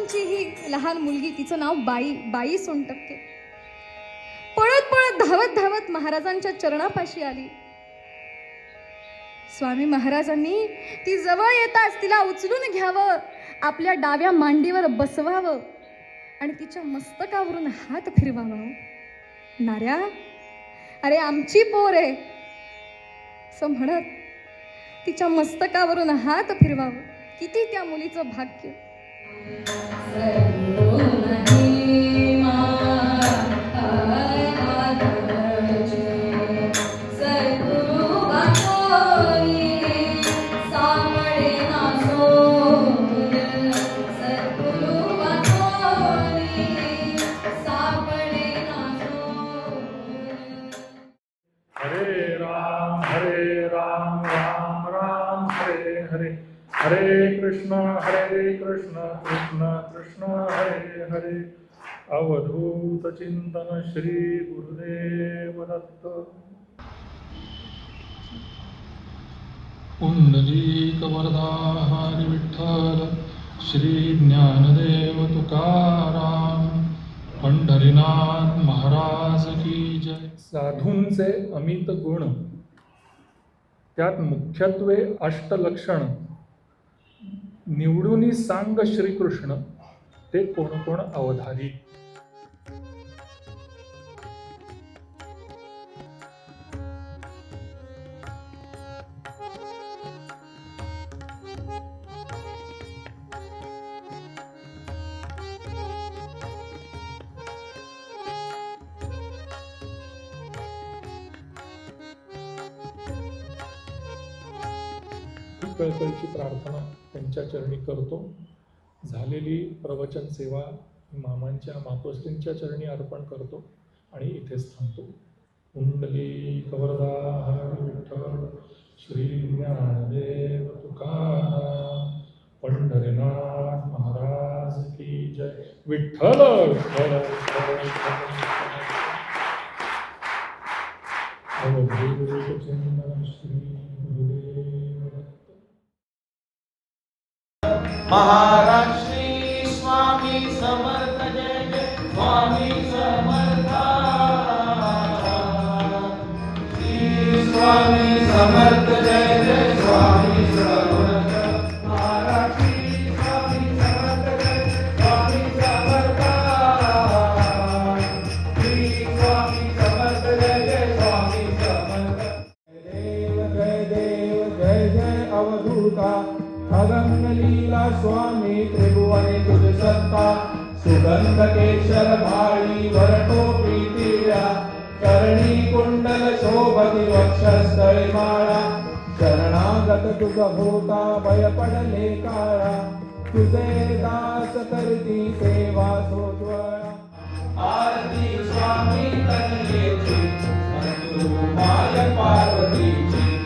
वर्षांची ही लहान मुलगी, तिचं नाव बाई सोनटक्के, पळत पळत धावत धावत महाराजांच्या चरणापाशी आली. स्वामी महाराजांनी ती जवळ येताच तिला उचलून घ्यावं, आपल्या डाव्या मांडीवर बसवावं आणि तिच्या मस्तकावरून हात फिरवावा. नाऱ्या, अरे आमची पोर आहे असं म्हणत तिच्या मस्तकावरून हात फिरवावं. किती त्या मुलीचं भाग्य. हरे कृष्ण कृष्ण कृष्ण हरे हरे. अवधूत चिंतन श्री गुरुदेव दत्त. पुंडलीक वरदा हरी विठ्ठल श्री ज्ञानदेव तुकाराम पंढरीनाथ महाराज की जय. साधूंचे अमित गुण, त्यात मुख्यत्वे अष्टलक्षण निवडून सांग श्रीकृष्ण, ते कोण कोण अवधारी. कळकळीची प्रार्थना त्यांच्या चरणी करतो. झालेली प्रवचन सेवा मामांच्या मातोश्रींच्या चरणी अर्पण करतो आणि इथेच थांबतो. पुंडलीक वरदा हरी विठ्ठल श्री ज्ञानदेव तुकाराम पंढरीनाथ महाराज की जय. विठ्ठल विठ्ठल अवधूत चिंतन श्री गुरुदेव दत्त. महाराज श्री स्वामी समर्थ जय जय स्वामी समर्थ. श्री स्वामी समर्थ जय जय स्वामी समर्थ. महाराज श्री स्वामी समर्थ जय जय स्वामी समर्थ. श्री स्वामी समर्थ जय जय स्वामी समर्थ. जय देव जय जय अवधूता अगंग लीला स्वामी त्रिभुवने तुझ सत्ता. सुगंध केशर भाळी वरटो प्रीतिव्या करणी कुंडल शोभती वक्षस्थळी माळा. शरणागत तुझ होता भय पडले काळा. तुझे दास करती सेवा सोज्वळा. आरती स्वामी तनयेची संतू माय पार्वतीची.